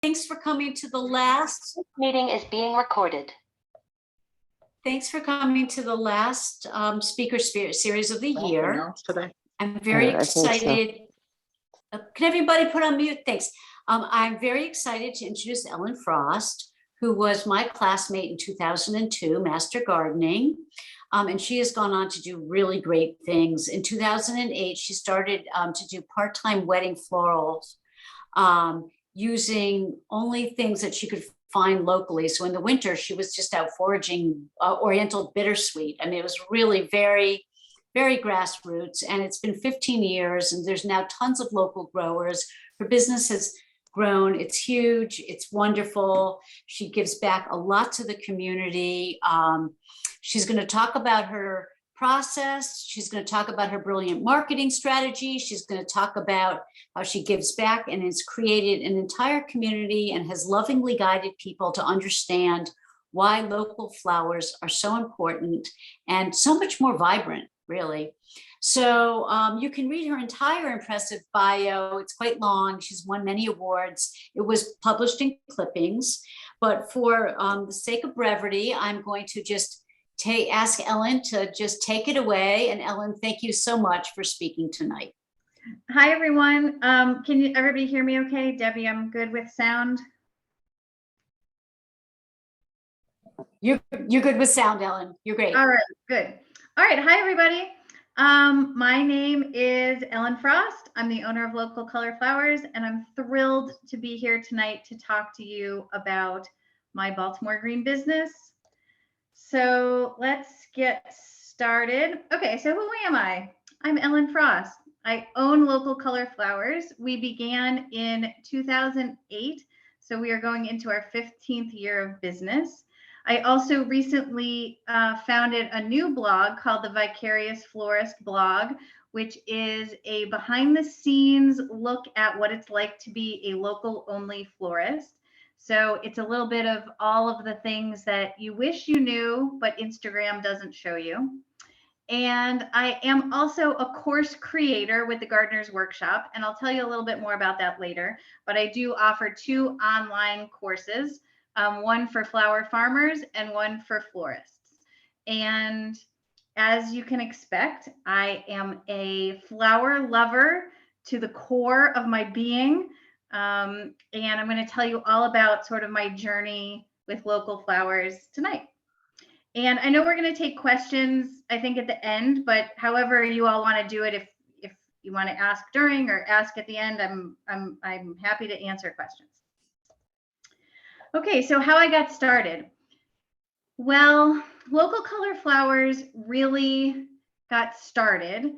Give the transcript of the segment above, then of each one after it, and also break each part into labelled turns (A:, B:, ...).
A: Thanks for coming to the last.
B: This meeting is being recorded.
A: Thanks for coming to the last speaker series of the year.
C: Today.
A: I'm very
C: I think so.
A: excited. Can everybody put on mute? Thanks. I'm very excited to introduce Ellen Frost, who was my classmate in 2002, Master Gardening. And she has gone on to do really great things. In 2008, she started to do part-time wedding florals using only things that she could find locally. So in the winter, she was just out foraging Oriental bittersweet. I mean, it was really very, very grassroots, and it's been 15 years and there's now tons of local growers. Her business has grown. It's huge. It's wonderful. She gives back a lot to the community. She's going to talk about her process. She's going to talk about her brilliant marketing strategy. She's going to talk about how she gives back and has created an entire community and has lovingly guided people to understand why local flowers are so important and so much more vibrant, really. So you can read her entire impressive bio. It's quite long. She's won many awards. It was published in clippings, but for the sake of brevity, I'm going to just ask Ellen to just take it away. And Ellen, thank you so much for speaking tonight.
D: Hi, everyone. Can everybody hear me okay? Debbie, I'm good with sound.
A: You're good with sound, Ellen. You're great.
D: All right, good. All right, hi, everybody. My name is Ellen Frost. I'm the owner of Local Color Flowers, and I'm thrilled to be here tonight to talk to you about my Baltimore Green business. So let's get started. Okay, so who am I? I'm Ellen Frost. I own Local Color Flowers. We began in 2008, so we are going into our 15th year of business. I also recently founded a new blog called the Vicarious Florist blog, which is a behind the scenes look at what it's like to be a local only florist. So it's a little bit of all of the things that you wish you knew, but Instagram doesn't show you. And I am also a course creator with the Gardener's Workshop, and I'll tell you a little bit more about that later. But I do offer 2 online courses, one for flower farmers and one for florists. And as you can expect, I am a flower lover to the core of my being. And I'm going to tell you all about sort of my journey with local flowers tonight. And I know we're going to take questions, I think, at the end, but however you all want to do it, if you want to ask during or ask at the end, I'm happy to answer questions. Okay, so how I got started. Well, Local Color Flowers really got started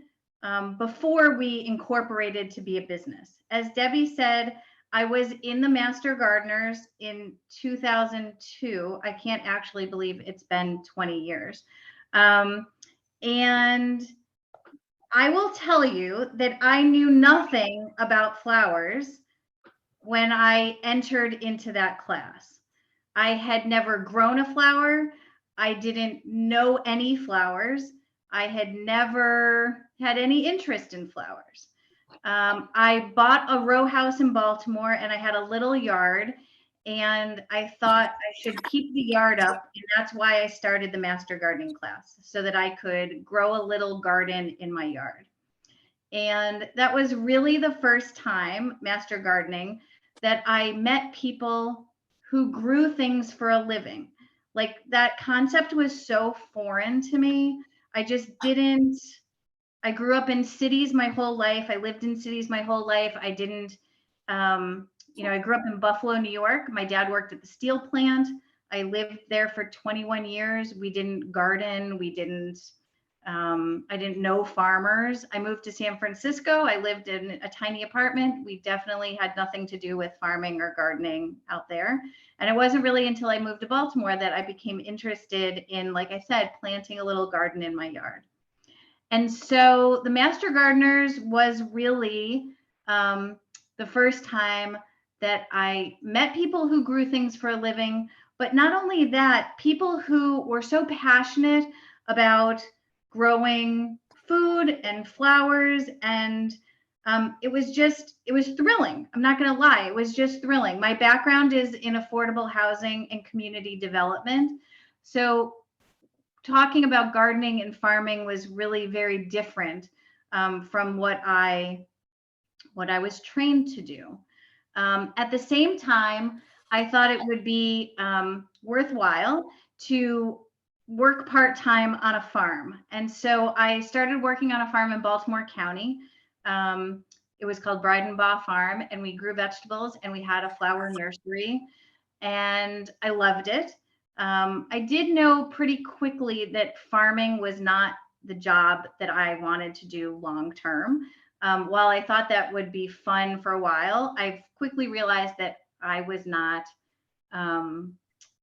D: before we incorporated to be a business. As Debbie said, I was in the Master Gardeners in 2002. I can't actually believe it's been 20 years. And I will tell you that I knew nothing about flowers when I entered into that class. I had never grown a flower. I didn't know any flowers. I had never had any interest in flowers. I bought a row house in Baltimore and I had a little yard, and I thought I should keep the yard up. And that's why I started the Master Gardening class, so that I could grow a little garden in my yard. And that was really the first time, Master Gardening, that I met people who grew things for a living. Like, that concept was so foreign to me. I just didn't. I grew up in cities my whole life. I lived in cities my whole life. I didn't, I grew up in Buffalo, New York. My dad worked at the steel plant. I lived there for 21 years. We didn't garden. I didn't know farmers. I moved to San Francisco. I lived in a tiny apartment. We definitely had nothing to do with farming or gardening out there. And it wasn't really until I moved to Baltimore that I became interested in, like I said, planting a little garden in my yard. And so the Master Gardeners was really the first time that I met people who grew things for a living, but not only that, people who were so passionate about growing food and flowers and it was thrilling. I'm not going to lie. It was just thrilling. My background is in affordable housing and community development. So talking about gardening and farming was really very different from what I was trained to do. At the same time, I thought it would be worthwhile to work part-time on a farm. And so I started working on a farm in Baltimore County. It was called Breidenbaugh Farm, and we grew vegetables and we had a flower nursery, and I loved it. I did know pretty quickly that farming was not the job that I wanted to do long term. While I thought that would be fun for a while, I quickly realized that I was not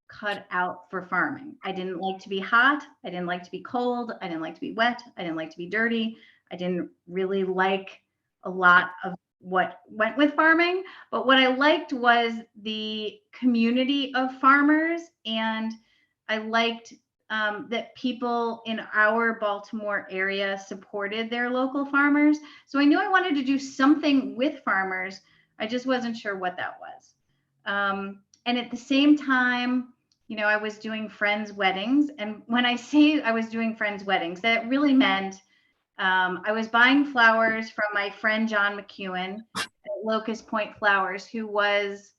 D: cut out for farming. I didn't like to be hot. I didn't like to be cold. I didn't like to be wet. I didn't like to be dirty. I didn't really like a lot of what went with farming. But what I liked was the community of farmers, and I liked that people in our Baltimore area supported their local farmers. So I knew I wanted to do something with farmers. I just wasn't sure what that was. And at the same time, I was doing friends' weddings. And when I say I was doing friends' weddings, that really meant I was buying flowers from my friend John McEwen at Locust Point Flowers, who was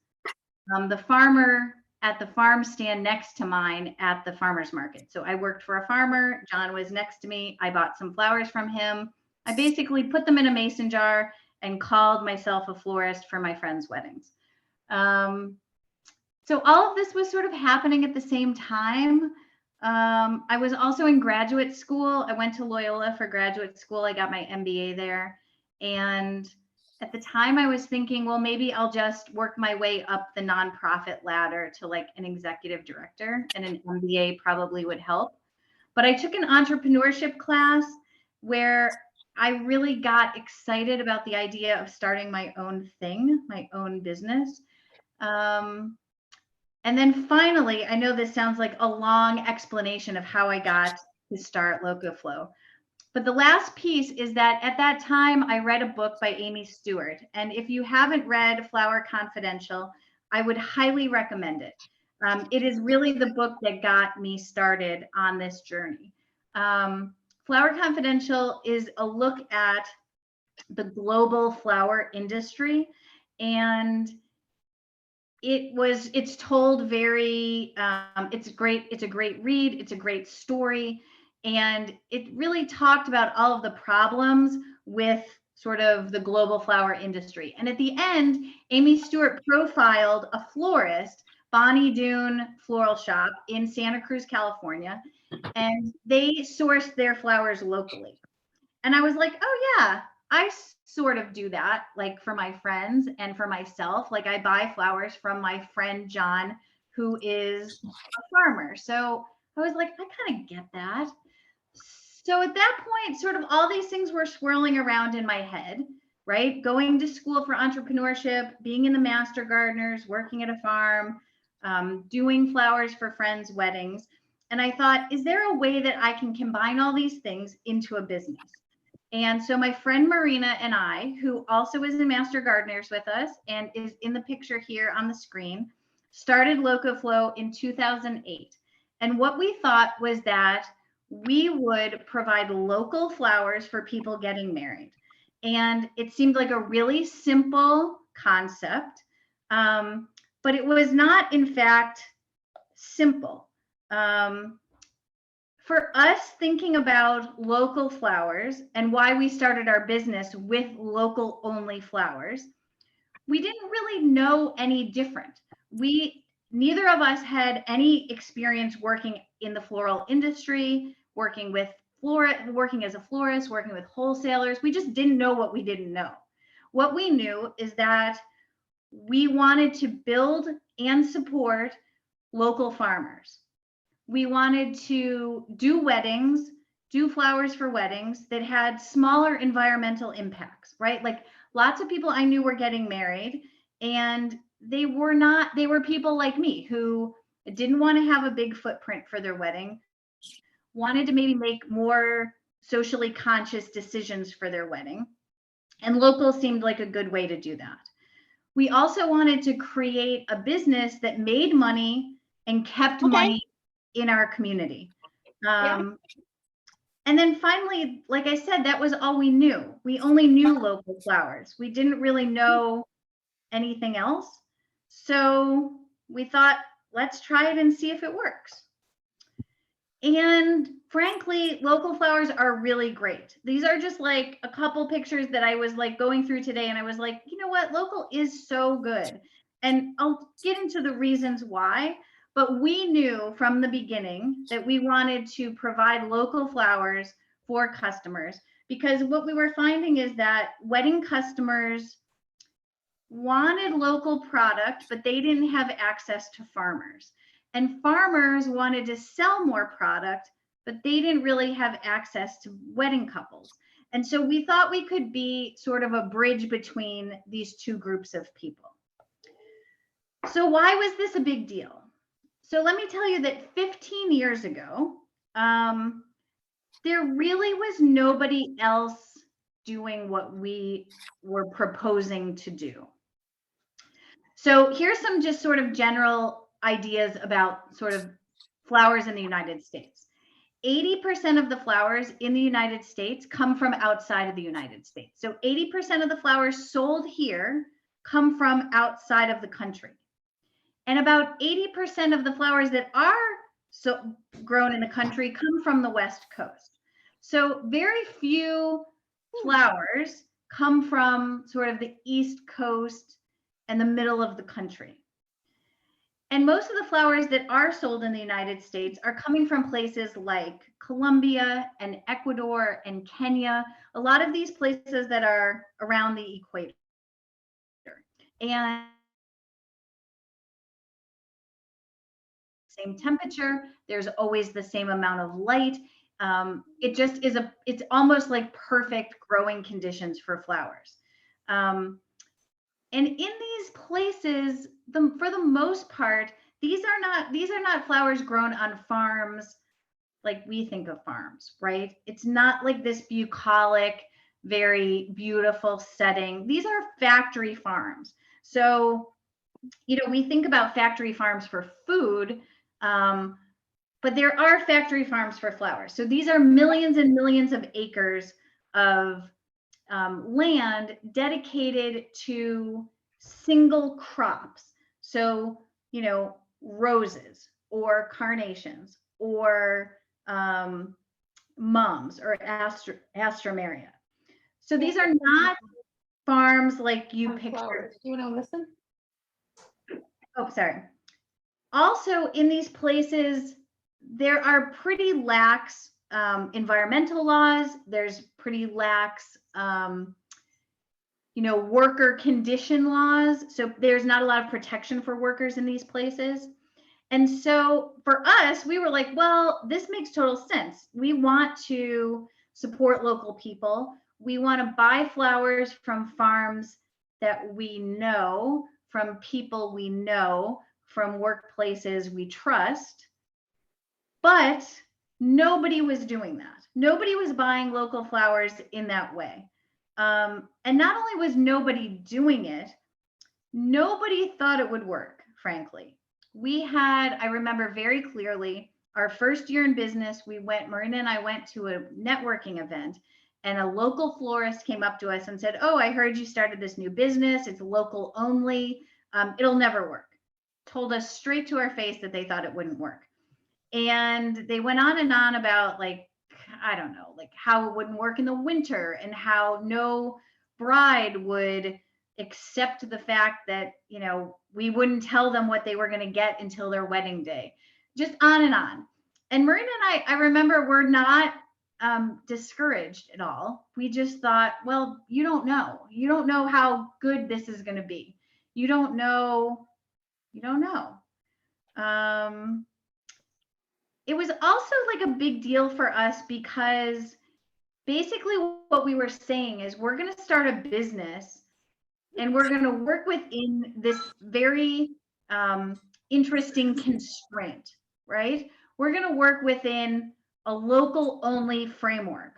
D: the farmer at the farm stand next to mine at the farmer's market. So I worked for a farmer. John was next to me. I bought some flowers from him. I basically put them in a mason jar and called myself a florist for my friends' weddings. So all of this was sort of happening at the same time. I was also in graduate school. I went to Loyola for graduate school. I got my MBA there. And at the time I was thinking, well, maybe I'll just work my way up the nonprofit ladder to like an executive director, and an MBA probably would help. But I took an entrepreneurship class where I really got excited about the idea of starting my own thing, my own business. And then finally, I know this sounds like a long explanation of how I got to start LocoFlow, but the last piece is that at that time, I read a book by Amy Stewart. And if you haven't read Flower Confidential, I would highly recommend it. It is really the book that got me started on this journey. Flower Confidential is a look at the global flower industry, and it's told very it's a great read, it's a great story, and it really talked about all of the problems with sort of the global flower industry. And at the end, Amy Stewart profiled a florist, Bonnie Doon Floral Shop in Santa Cruz, California, and they sourced their flowers locally. And I was like, oh yeah, I sort of do that, like for my friends and for myself. Like I buy flowers from my friend John, who is a farmer. So I was like, I kind of get that. So at that point, sort of all these things were swirling around in my head, right? Going to school for entrepreneurship, being in the Master Gardeners, working at a farm, doing flowers for friends' weddings. And I thought, is there a way that I can combine all these things into a business? And so my friend Marina and I, who also is in Master Gardeners with us and is in the picture here on the screen, started LocoFlow in 2008. And what we thought was that we would provide local flowers for people getting married. And it seemed like a really simple concept, but it was not, in fact, simple. For us, thinking about local flowers and why we started our business with local only flowers, we didn't really know any different. Neither of us had any experience working in the floral industry, working as a florist, working with wholesalers. We just didn't know what we didn't know. What we knew is that we wanted to build and support local farmers. We wanted to do weddings, do flowers for weddings that had smaller environmental impacts, right? Like lots of people I knew were getting married, and they were people like me who didn't want to have a big footprint for their wedding, wanted to maybe make more socially conscious decisions for their wedding. And local seemed like a good way to do that. We also wanted to create a business that made money and kept money in our community. And then finally, like I said, that was all we knew. We only knew local flowers. We didn't really know anything else. So we thought, let's try it and see if it works. And frankly, local flowers are really great. These are just like a couple pictures that I was like going through today, and I was like, you know what, local is so good. And I'll get into the reasons why, but we knew from the beginning that we wanted to provide local flowers for customers, because what we were finding is that wedding customers wanted local product, but they didn't have access to farmers. And farmers wanted to sell more product, but they didn't really have access to wedding couples. And so we thought we could be sort of a bridge between these two groups of people. So why was this a big deal? So let me tell you that 15 years ago, there really was nobody else doing what we were proposing to do. So here's some just sort of general ideas about sort of flowers in the United States. 80% of the flowers in the United States come from outside of the United States. So 80% of the flowers sold here come from outside of the country. And about 80% of the flowers that are grown in the country come from the West Coast. So very few flowers come from sort of the East Coast and the middle of the country. And most of the flowers that are sold in the United States are coming from places like Colombia and Ecuador and Kenya, a lot of these places that are around the equator. And same temperature, there's always the same amount of light. It just is it's almost like perfect growing conditions for flowers. And in these places, for the most part, these are not flowers grown on farms like we think of farms, right? It's not like this bucolic, very beautiful setting. These are factory farms. So, you know, we think about factory farms for food, but there are factory farms for flowers. So these are millions and millions of acres of land dedicated to single crops. So, you know, roses or carnations or mums or Astromeria. So these are not farms like you picture.
C: Do you want to listen?
D: Oh, sorry. Also, in these places, there are pretty lax environmental laws. There's pretty lax, you know, worker condition laws. So there's not a lot of protection for workers in these places. And so for us, we were like, well, this makes total sense. We want to support local people. We want to buy flowers from farms that we know, from people we know, from workplaces we trust. But nobody was doing that. Nobody was buying local flowers in that way. And not only was nobody doing it, nobody thought it would work, frankly. I remember very clearly, our first year in business, Marina and I went to a networking event, and a local florist came up to us and said, oh, I heard you started this new business. It's local only. It'll never work. Told us straight to our face that they thought it wouldn't work. And they went on and on about, like, I don't know, like how it wouldn't work in the winter and how no bride would accept the fact that, you know, we wouldn't tell them what they were going to get until their wedding day, just on and on. And Marina and I remember, we're not discouraged at all. We just thought, well, you don't know. You don't know how good this is going to be. You don't know. It was also like a big deal for us because basically what we were saying is we're going to start a business and we're going to work within this very interesting constraint, right? We're going to work within a local only framework.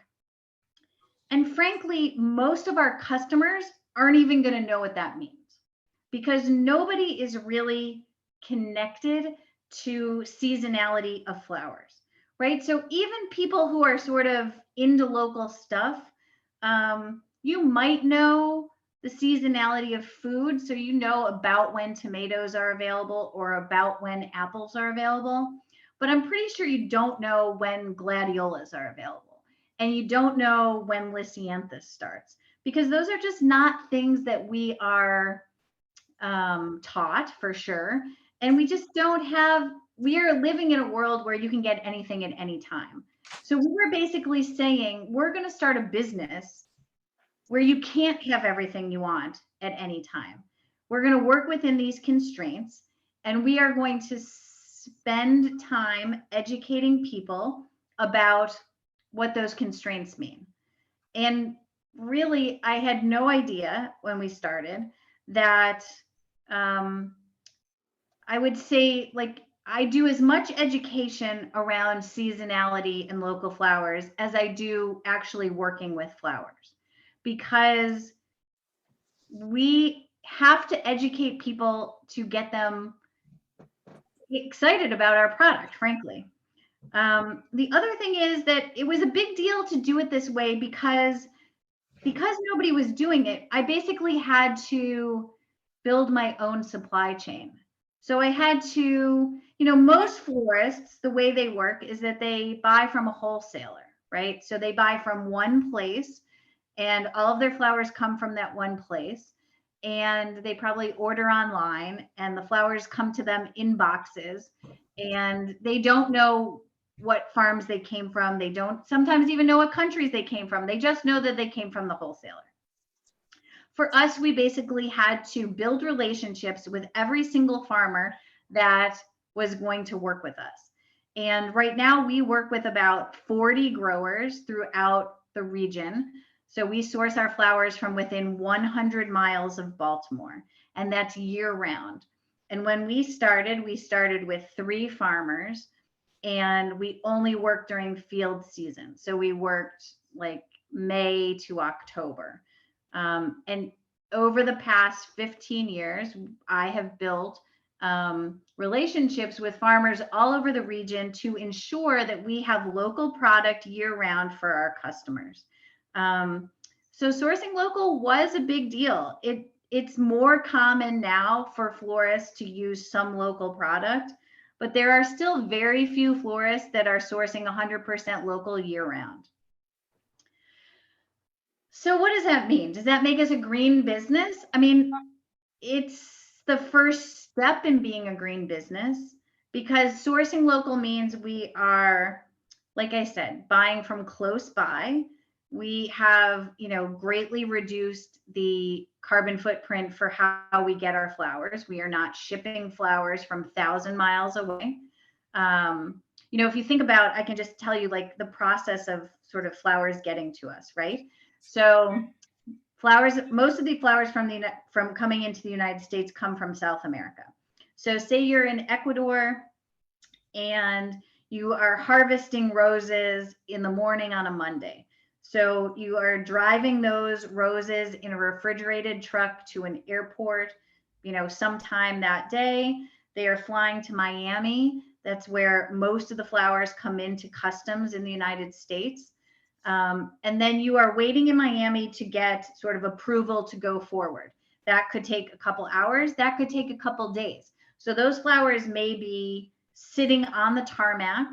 D: And frankly, most of our customers aren't even going to know what that means because nobody is really connected to seasonality of flowers, right? So even people who are sort of into local stuff, you might know the seasonality of food. So you know about when tomatoes are available or about when apples are available. But I'm pretty sure you don't know when gladiolas are available. And you don't know when Lysianthus starts because those are just not things that we are taught for sure. And we just don't have, we are living in a world where you can get anything at any time. So we were basically saying, we're going to start a business where you can't have everything you want at any time. We're going to work within these constraints and we are going to spend time educating people about what those constraints mean. And really, I had no idea when we started that I would say, like, I do as much education around seasonality and local flowers as I do actually working with flowers, because we have to educate people to get them excited about our product, frankly. The other thing is that it was a big deal to do it this way because nobody was doing it. I basically had to build my own supply chain. So I had to, most florists, the way they work is that they buy from a wholesaler, right? So they buy from one place and all of their flowers come from that one place. And they probably order online and the flowers come to them in boxes and they don't know what farms they came from. They don't sometimes even know what countries they came from. They just know that they came from the wholesaler. For us, we basically had to build relationships with every single farmer that was going to work with us. And right now we work with about 40 growers throughout the region. So we source our flowers from within 100 miles of Baltimore, and that's year round. And when we started with 3 farmers and we only worked during field season. So we worked like May to October. And over the past 15 years, I have built relationships with farmers all over the region to ensure that we have local product year round for our customers. So sourcing local was a big deal. It's more common now for florists to use some local product, but there are still very few florists that are sourcing 100% local year round. So what does that mean? Does that make us a green business? I mean, it's the first step in being a green business because sourcing local means we are, like I said, buying from close by. We have, greatly reduced the carbon footprint for how we get our flowers. We are not shipping flowers from 1,000 miles away. If you think about, I can just tell you like the process of sort of flowers getting to us, right? So flowers, most of the flowers from coming into the United States come from South America. So say you're in Ecuador and you are harvesting roses in the morning on a Monday. So you are driving those roses in a refrigerated truck to an airport, sometime that day. They are flying to Miami. That's where most of the flowers come into customs in the United States. And then you are waiting in Miami to get sort of approval to go forward. That could take a couple hours. That could take a couple days. So those flowers may be sitting on the tarmac,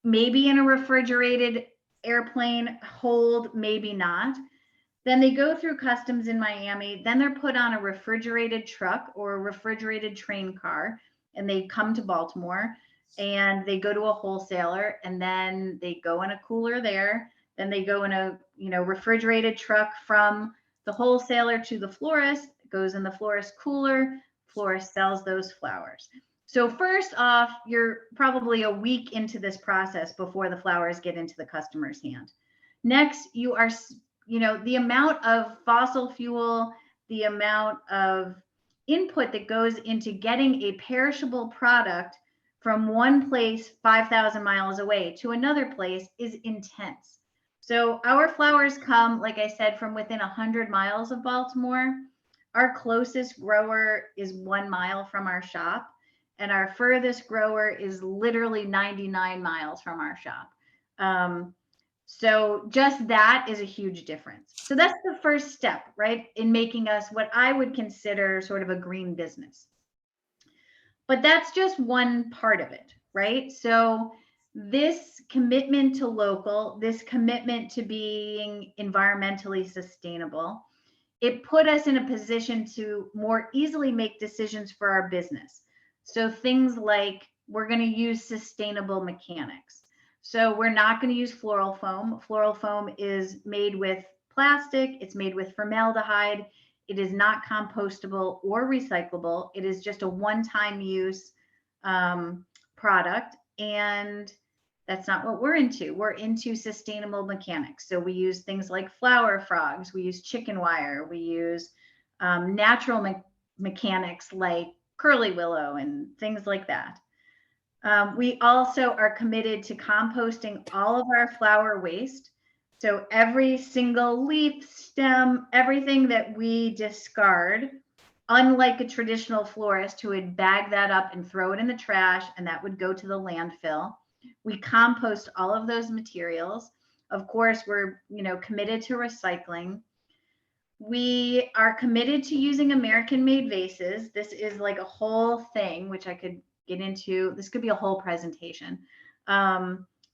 D: maybe in a refrigerated airplane hold, maybe not. Then they go through customs in Miami. Then they're put on a refrigerated truck or a refrigerated train car, and they come to Baltimore. And they go to a wholesaler and then they go in a cooler there. Then they go in a, refrigerated truck from the wholesaler to the florist. It goes in the florist cooler. Florist sells those flowers. So first off, you're probably a week into this process before the flowers get into the customer's hand. Next, you are, the amount of fossil fuel, the amount of input that goes into getting a perishable product from one place 5,000 miles away to another place is intense. So our flowers come, like I said, from within 100 miles of Baltimore. Our closest grower is 1 mile from our shop, and our furthest grower is literally 99 miles from our shop. So just that is a huge difference. So that's the first step, right, in making us what I would consider sort of a green business. But that's just one part of it, right? So this commitment to local, this commitment to being environmentally sustainable, it put us in a position to more easily make decisions for our business. So things like we're going to use sustainable mechanics. So we're not going to use floral foam. Floral foam is made with plastic, it's made with formaldehyde. It is not compostable or recyclable. It is just a one-time use product. And that's not what we're into. We're into sustainable mechanics. So we use things like flower frogs, we use chicken wire, we use natural mechanics like curly willow and things like that. We also are committed to composting all of our flower waste. So every single leaf, stem, everything that we discard, unlike a traditional florist who would bag that up and throw it in the trash and that would go to the landfill, we compost all of those materials. Of course, we're, committed to recycling. We are committed to using American-made vases. This is like a whole thing, which I could get into. This could be a whole presentation.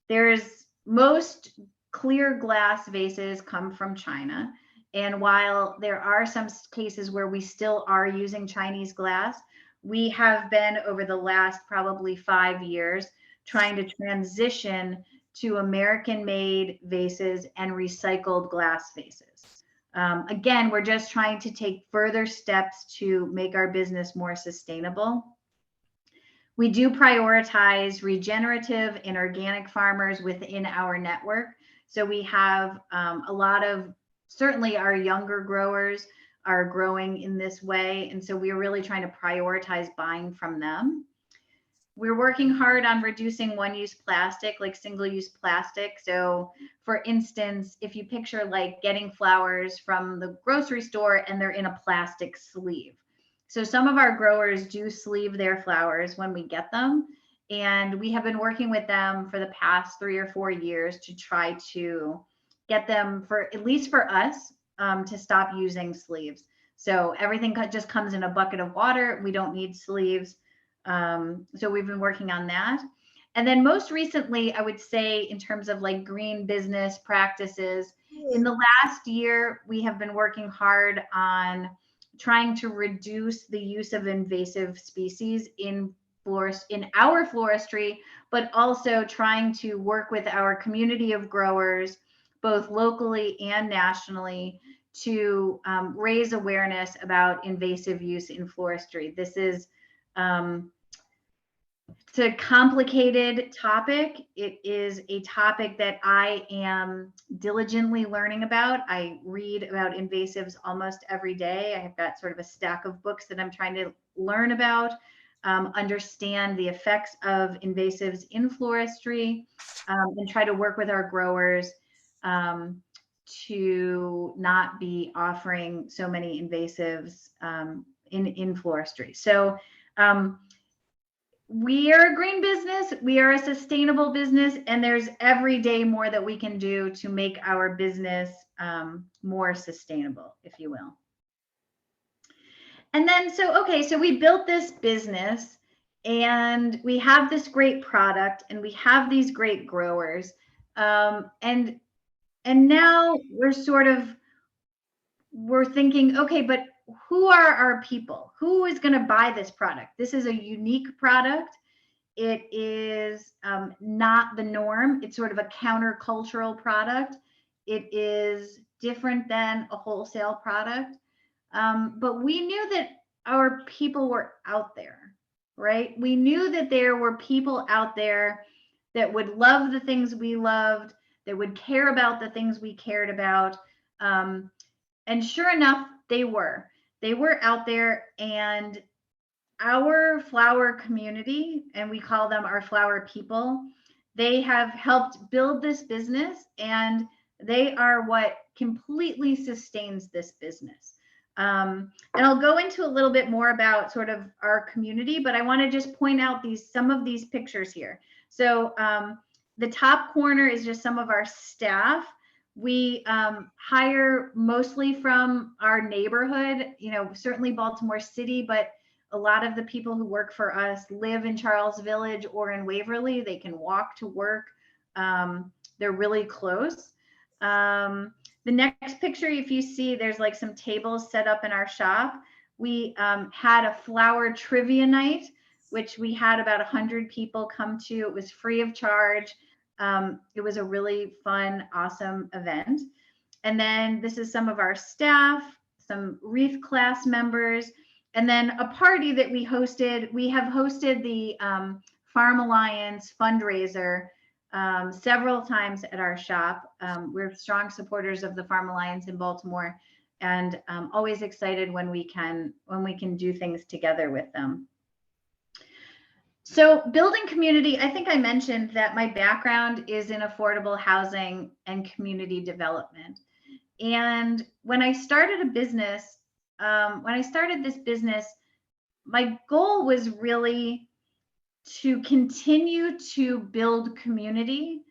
D: There's most clear glass vases come from China. And while there are some cases where we still are using Chinese glass, we have been over the last probably 5 years trying to transition to American-made vases and recycled glass vases. Again, we're just trying to take further steps to make our business more sustainable. We do prioritize regenerative and organic farmers within our network. So we have a lot of, certainly our younger growers are growing in this way. And so we're really trying to prioritize buying from them. We're working hard on reducing one-use plastic, like single-use plastic. So for instance, if you picture like getting flowers from the grocery store and they're in a plastic sleeve. So some of our growers do sleeve their flowers when we get them. And we have been working with them for the past 3 or 4 years to try to get them, for at least for us, to stop using sleeves. So everything just comes in a bucket of water. We don't need sleeves. So we've been working on that. And then most recently, I would say in terms of like green business practices, in the last year, we have been working hard on trying to reduce the use of invasive species in our floristry, but also trying to work with our community of growers, both locally and nationally, to raise awareness about invasive use in floristry. This is it's a complicated topic. It is a topic that I am diligently learning about. I read about invasives almost every day. I have got sort of a stack of books that I'm trying to learn about, understand the effects of invasives in floristry, and try to work with our growers to not be offering so many invasives in floristry. So we are a green business, we are a sustainable business, and there's every day more that we can do to make our business more sustainable, if you will. And then, so we built this business and we have this great product and we have these great growers. And now we're thinking, okay, but who are our people? Who is going to buy this product? This is a unique product. It is not the norm. It's sort of a countercultural product. It is different than a wholesale product. But we knew that our people were out there, right? We knew that there were people out there that would love the things we loved, that would care about the things we cared about. And sure enough, they were out there, and our flower community, and we call them our flower people, they have helped build this business, and They are what completely sustains this business. And I'll go into a little bit more about sort of our community, but I want to just point out some of these pictures here. So the top corner is just some of our staff. We hire mostly from our neighborhood, certainly Baltimore City, but a lot of the people who work for us live in Charles Village or in Waverly. They can walk to work. They're really close. The next picture, if you see, there's like some tables set up in our shop. We had a flower trivia night, which we had about 100 people come to. It was free of charge. It was a really fun, awesome event. And then this is some of our staff, some Wreath class members, and then a party that we hosted. We have hosted the Farm Alliance fundraiser several times at our shop. We're strong supporters of the Farm Alliance in Baltimore, and always excited when we can do things together with them. So building community, I think I mentioned that my background is in affordable housing and community development. And when I started this business, my goal was really to continue to build community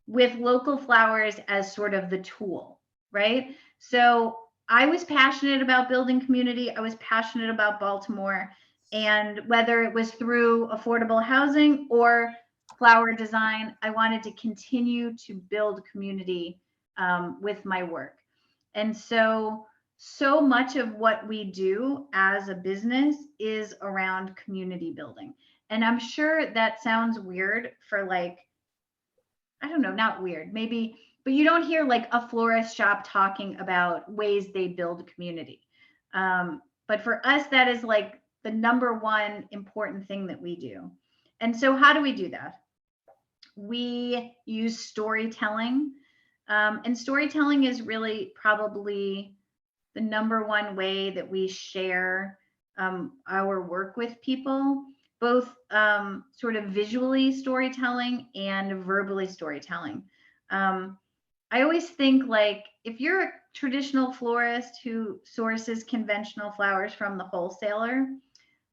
D: with local flowers as sort of the tool, right? So I was passionate about building community. I was passionate about Baltimore. And whether it was through affordable housing or flower design, I wanted to continue to build community with my work. And so much of what we do as a business is around community building. And I'm sure that sounds weird for like, I don't know, not weird, maybe, but you don't hear like a florist shop talking about ways they build community. But for us, that is like the number one important thing that we do. And so how do we do that? We use storytelling. And storytelling is really probably the number one way that we share our work with people, both sort of visually storytelling and verbally storytelling. I always think like if you're a traditional florist who sources conventional flowers from the wholesaler,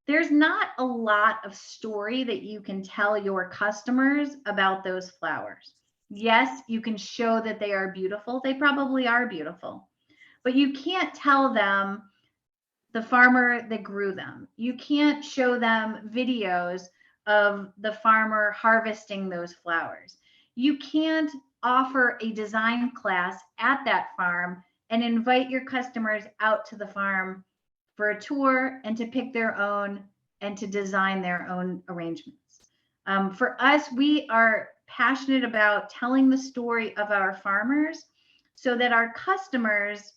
D: there's not a lot of story that you can tell your customers about those flowers. Yes, you can show that they are beautiful. They probably are beautiful, but you can't tell them the farmer that grew them. You can't show them videos of the farmer harvesting those flowers. You can't offer a design class at that farm and invite your customers out to the farm for a tour and to pick their own and to design their own arrangements. For us, we are passionate about telling the story of our farmers so that our customers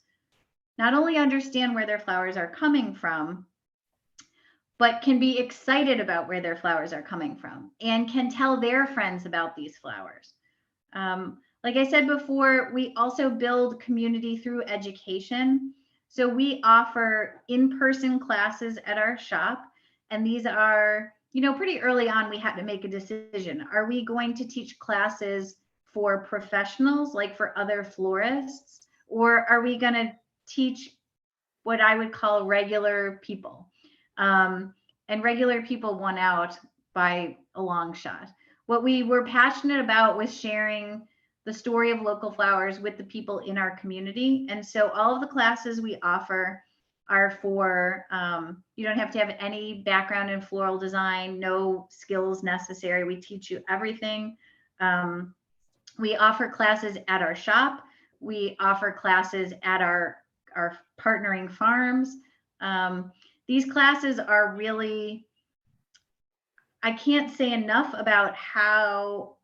D: not only understand where their flowers are coming from, but can be excited about where their flowers are coming from and can tell their friends about these flowers. Like I said before, we also build community through education. So we offer in-person classes at our shop, and these are, pretty early on, we had to make a decision. Are we going to teach classes for professionals, like for other florists, or are we going to teach what I would call regular people? And regular people won out by a long shot. What we were passionate about was sharing the story of local flowers with the people in our community. And so all of the classes we offer are for, you don't have to have any background in floral design, no skills necessary. We teach you everything. We offer classes at our shop. We offer classes at our partnering farms. These classes are really, I can't say enough about how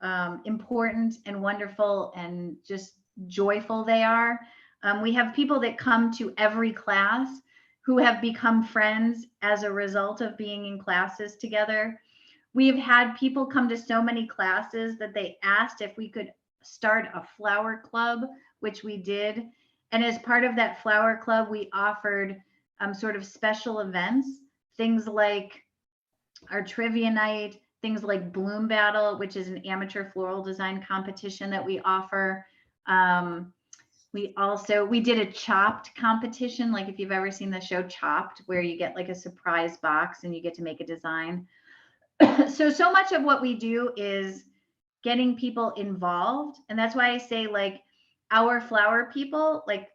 D: important and wonderful and just joyful they are. We have people that come to every class who have become friends as a result of being in classes together. We've had people come to so many classes that they asked if we could start a flower club, which we did. And as part of that flower club, we offered sort of special events, things like our trivia night, things like Bloom Battle, which is an amateur floral design competition that we offer. We did a Chopped competition, like if you've ever seen the show Chopped, where you get like a surprise box and you get to make a design. So much of what we do is getting people involved. And that's why I say like our flower people like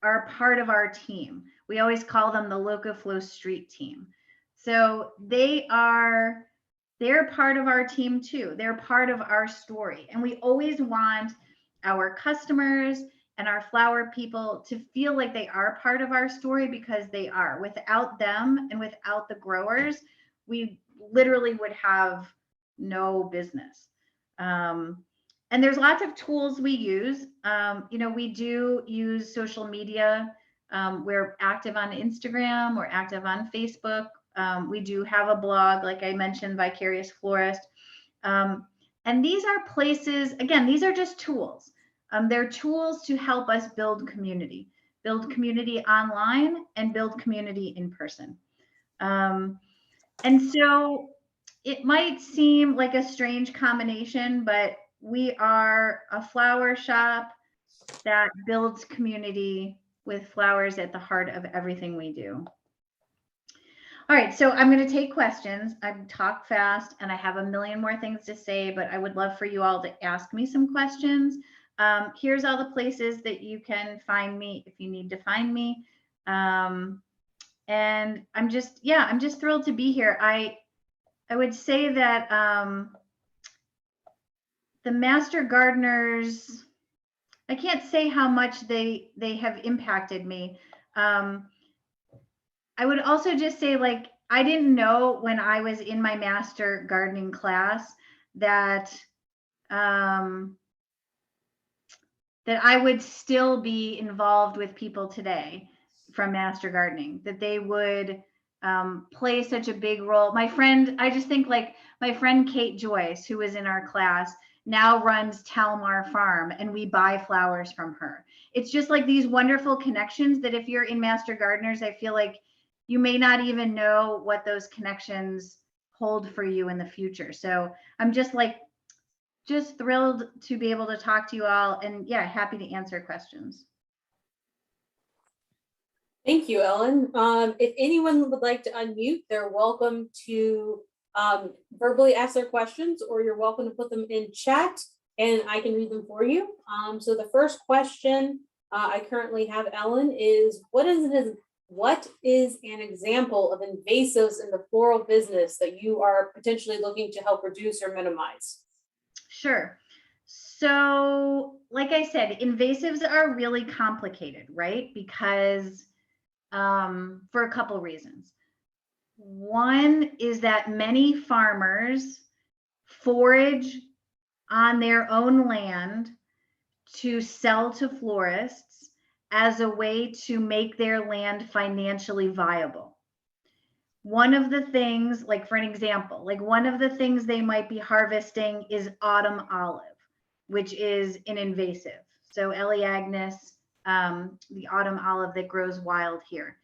D: are part of our team. We always call them the Locoflow Street team. So they're part of our team too. They're part of our story. And we always want our customers and our flower people to feel like they are part of our story, because they are. Without them and without the growers, we literally would have no business. And there's lots of tools we use. We do use social media. We're active on Instagram, we're active on Facebook. We do have a blog, like I mentioned, Vicarious Florist. And these are places, again, these are just tools. They're tools to help us build community online and build community in person. And so it might seem like a strange combination, but we are a flower shop that builds community with flowers at the heart of everything we do. All right, so I'm going to take questions. I talk fast and I have a million more things to say, but I would love for you all to ask me some questions. Here's all the places that you can find me if you need to find me. And I'm just thrilled to be here. I would say that the Master Gardeners, I can't say how much they have impacted me. I would also just say, like, I didn't know when I was in my Master Gardening class that that I would still be involved with people today from Master Gardening, that they would play such a big role. I just think like my friend Kate Joyce, who was in our class, now runs Talmar Farm, and we buy flowers from her. It's just like these wonderful connections that if you're in Master Gardeners, I feel like you may not even know what those connections hold for you in the future. So I'm just thrilled to be able to talk to you all, and yeah, happy to answer questions.
C: Thank you, Ellen. If anyone would like to unmute, they're welcome to verbally ask their questions, or you're welcome to put them in chat and I can read them for you. So the first question I currently have, Ellen, is what is an example of invasives in the floral business that you are potentially looking to help reduce or minimize?
D: Sure. So, like I said, invasives are really complicated, right? Because for a couple reasons. One is that many farmers forage on their own land to sell to florists as a way to make their land financially viable. One of the things, like for an example, like one of the things they might be harvesting is autumn olive, which is an invasive. So Elaeagnus, the autumn olive that grows wild here.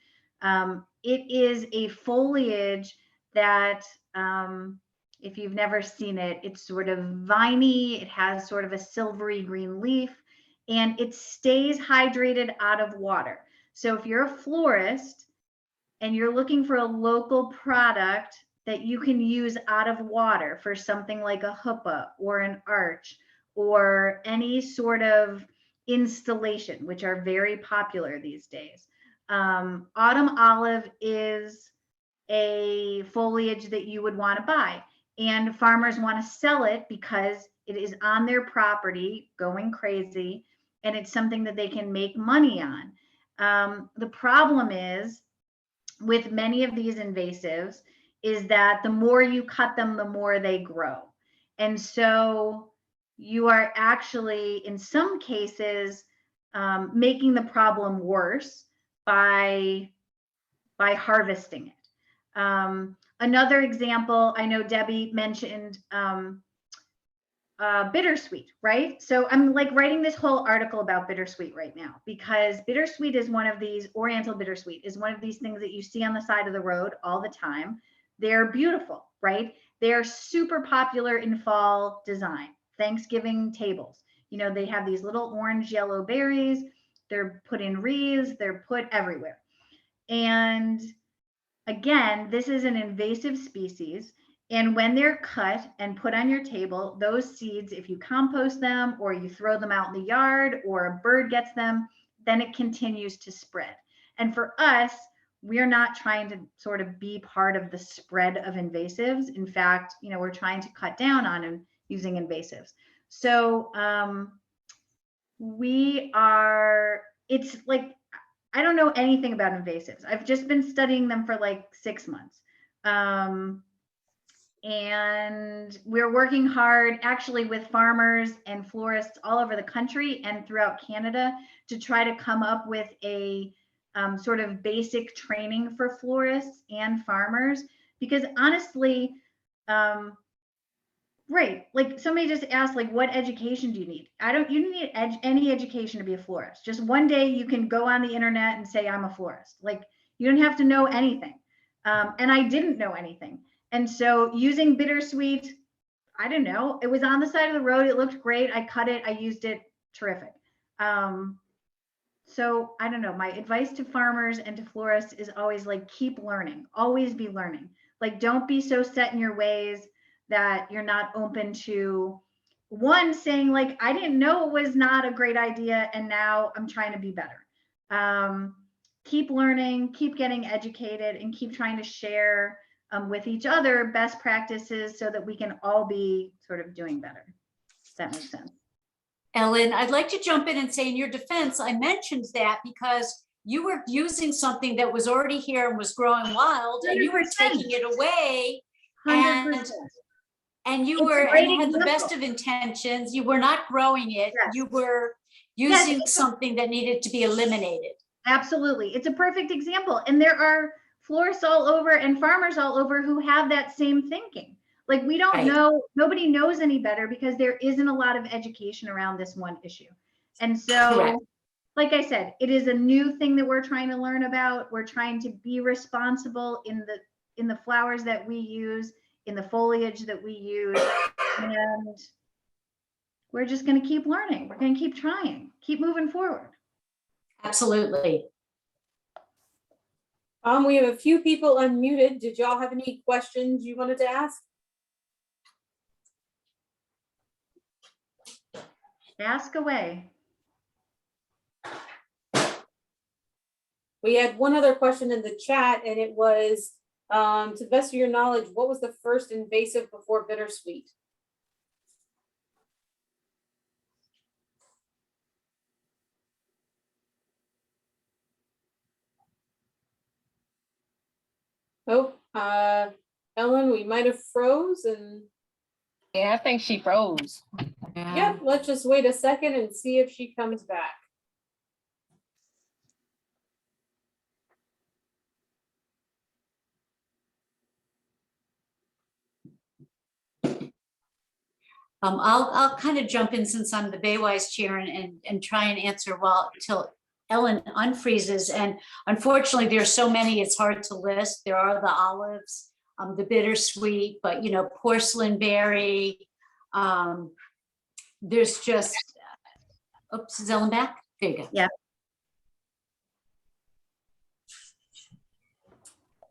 D: It is a foliage that, if you've never seen it, it's sort of viney. It has sort of a silvery green leaf, and it stays hydrated out of water. So if you're a florist and you're looking for a local product that you can use out of water for something like a huppah or an arch or any sort of installation, which are very popular these days, autumn olive is a foliage that you would want to buy, and farmers want to sell it because it is on their property going crazy and it's something that they can make money on. The problem is with many of these invasives is that the more you cut them, the more they grow. And so you are actually, in some cases, making the problem worse by harvesting it. Another example, I know Debbie mentioned bittersweet, right? So I'm like writing this whole article about bittersweet right now, because bittersweet is one of these, Oriental bittersweet is one of these things that you see on the side of the road all the time. They're beautiful, right? They're super popular in fall design, Thanksgiving tables. You know, they have these little orange yellow berries. they're put in wreaths, they're put everywhere. And again, this is an invasive species. And when they're cut and put on your table, those seeds, if you compost them or you throw them out in the yard or a bird gets them, then it continues to spread. And for us, we're not trying to sort of be part of the spread of invasives. In fact, we're trying to cut down on using invasives. So it's like, I don't know anything about invasives. I've just been studying them for like 6 months. And we're working hard actually with farmers and florists all over the country and throughout Canada to try to come up with a sort of basic training for florists and farmers. Because honestly, right, like somebody just asked, like, what education do you need? You don't need any education to be a florist. Just one day you can go on the internet and say, I'm a florist. Like, you don't have to know anything. And I didn't know anything. And so using bittersweet, I don't know, it was on the side of the road. It looked great. I cut it, I used it, terrific. So I don't know, my advice to farmers and to florists is always like, keep learning, always be learning. Like, don't be so set in your ways that you're not open to saying like, I didn't know it was not a great idea and now I'm trying to be better. Keep learning, keep getting educated, and keep trying to share with each other best practices so that we can all be sort of doing better. If that makes sense.
A: Ellen, I'd like to jump in and say, in your defense, I mentioned that because you were using something that was already here and was growing wild, and you were
D: 100%.
A: taking it away.
D: 100%.
A: And you
D: It's a
A: were,
D: great
A: and you had the best
D: example.
A: of intentions. You were not growing it.
D: Yes.
A: You were
D: Yes,
A: using something that needed to be eliminated.
D: Absolutely. It's a perfect example. And there are florists all over and farmers all over who have that same thinking. Like, we don't
A: Right.
D: know, nobody knows any better because there isn't a lot of education around this one issue. And so,
A: Correct.
D: like I said, it is a new thing that we're trying to learn about. We're trying to be responsible in the flowers that we use, in the foliage that we use. And we're just going to keep learning. We're going to keep trying, keep moving forward.
A: Absolutely.
C: We have a few people unmuted. Did y'all have any questions you wanted to ask?
D: Ask away.
C: We had one other question in the chat, and it was, to the best of your knowledge, what was the first invasive before bittersweet? Oh, Ellen, we might have froze, and
E: Yeah, I think she froze.
C: yeah, let's just wait a second and see if she comes back.
A: I'll kind of jump in since I'm the Baywise chair and try and answer till Ellen unfreezes. And unfortunately, there's so many, it's hard to list. There are the olives, the bittersweet, but porcelain berry. There's just, oops, is Ellen back? There you go.
D: Yeah.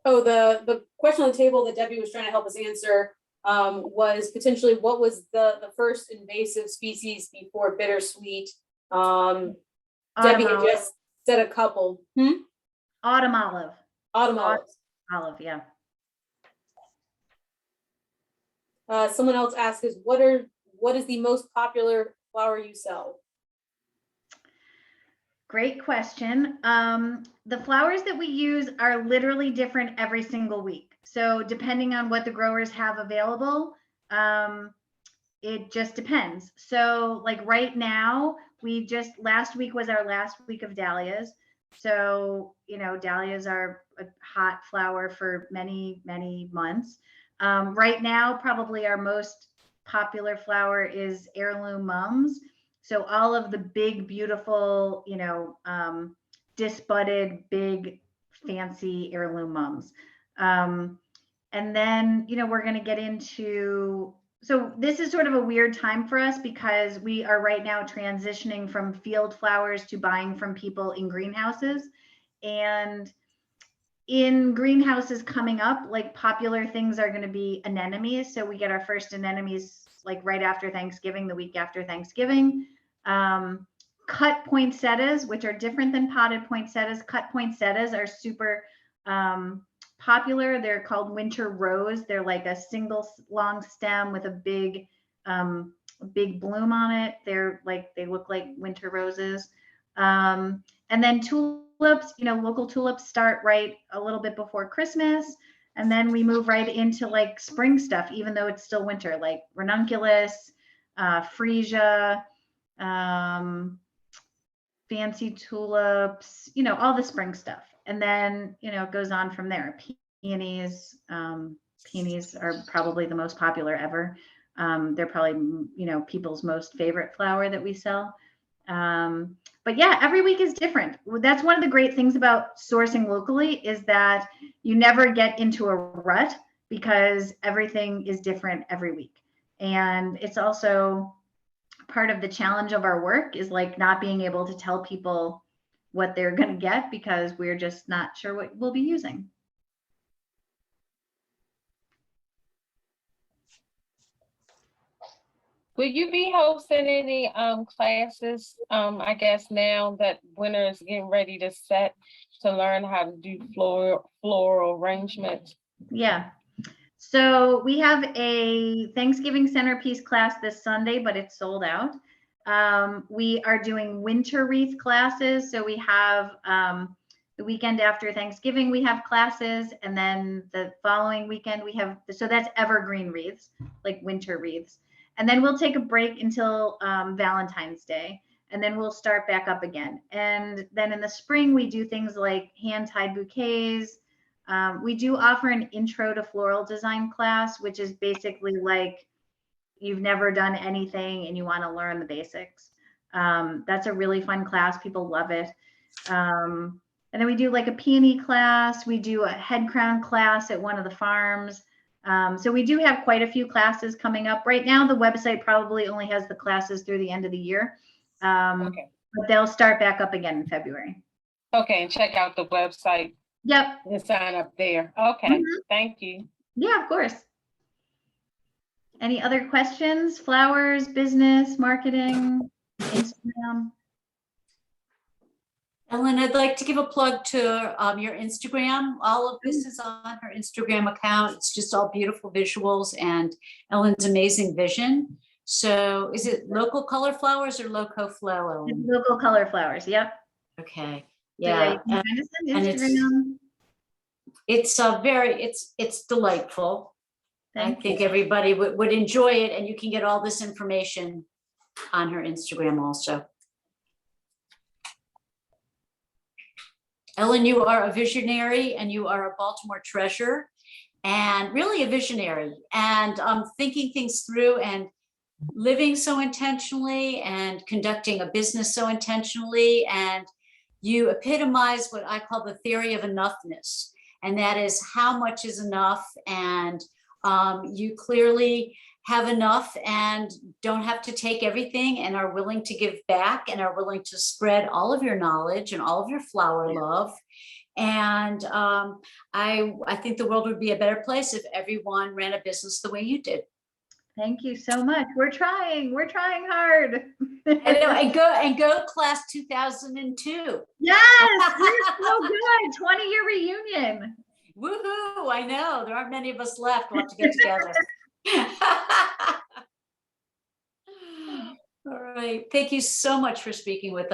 C: Oh, the question on the table that Debbie was trying to help us answer was potentially what was the first invasive species before bittersweet? Debbie had just said a couple.
D: Autumn olive.
C: Autumn olive.
D: Olive, yeah.
C: Someone else asked us, what is the most popular flower you sell?
D: Great question. The flowers that we use are literally different every single week. So depending on what the growers have available, it just depends. So like right now, last week was our last week of dahlias. So, dahlias are a hot flower for many, many months. Right now, probably our most popular flower is heirloom mums. So all of the big, beautiful, disbudded, big, fancy heirloom mums. And then, we're going to get into So this is sort of a weird time for us because we are right now transitioning from field flowers to buying from people in greenhouses. And in greenhouses coming up, like popular things are going to be anemones. So we get our first anemones like right after Thanksgiving, the week after Thanksgiving. Cut poinsettias, which are different than potted poinsettias. Cut poinsettias are super popular. They're called winter rose. They're like a single long stem with a big bloom on it. They look like winter roses. And then tulips, local tulips start right a little bit before Christmas. And then we move right into like spring stuff, even though it's still winter, like ranunculus, freesia, fancy tulips, all the spring stuff. And then, it goes on from there. Peonies, peonies are probably the most popular ever. They're probably, people's most favorite flower that we sell. But yeah, every week is different. That's one of the great things about sourcing locally is that you never get into a rut because everything is different every week. And it's also part of the challenge of our work is like not being able to tell people what they're going to get because we're just not sure what we'll be using.
E: Will you be hosting any classes? I guess now that winter is getting ready to set to learn how to do floral arrangements.
D: Yeah. So we have a Thanksgiving centerpiece class this Sunday, but it's sold out. We are doing winter wreath classes. So we have the weekend after Thanksgiving, we have classes. And then the following weekend we have, so that's evergreen wreaths, like winter wreaths. And then we'll take a break until Valentine's Day. And then we'll start back up again. And then in the spring, we do things like hand-tied bouquets. We do offer an intro to floral design class, which is basically like you've never done anything and you want to learn the basics. That's a really fun class. People love it. And then we do like a peony class. We do a head crown class at one of the farms. So we do have quite a few classes coming up. Right now, the website probably only has the classes through the end of the year.
E: Okay.
D: But they'll start back up again in February.
E: Okay, and check out the website
D: Yep.
E: and sign up there. Okay, Thank you.
D: Yeah, of course. Any other questions? Flowers, business, marketing, Instagram?
A: Ellen, I'd like to give a plug to your Instagram. All of this is on her Instagram account. It's just all beautiful visuals and Ellen's amazing vision. So is it Local Color Flowers or Loco Flow, Ellen?
D: Local color flowers. Yep.
A: Okay.
D: So
A: Yeah.
D: you can find us on
A: and it's-
D: Instagram.
A: It's delightful. I think
D: you.
A: everybody would enjoy it, and you can get all this information on her Instagram also. Ellen, you are a visionary and you are a Baltimore treasure and really a visionary and thinking things through and living so intentionally and conducting a business so intentionally. And you epitomize what I call the theory of enoughness. And that is how much is enough. And you clearly have enough and don't have to take everything and are willing to give back and are willing to spread all of your knowledge and all of your flower love. And I think the world would be a better place if everyone ran a business the way you did.
D: Thank you so much. We're trying hard.
A: I know, and go class 2002.
D: Yes, we're so good. 20-year reunion.
A: Woohoo! I know there aren't many of us left. We'll have to get together. All right. Thank you so much for speaking with us.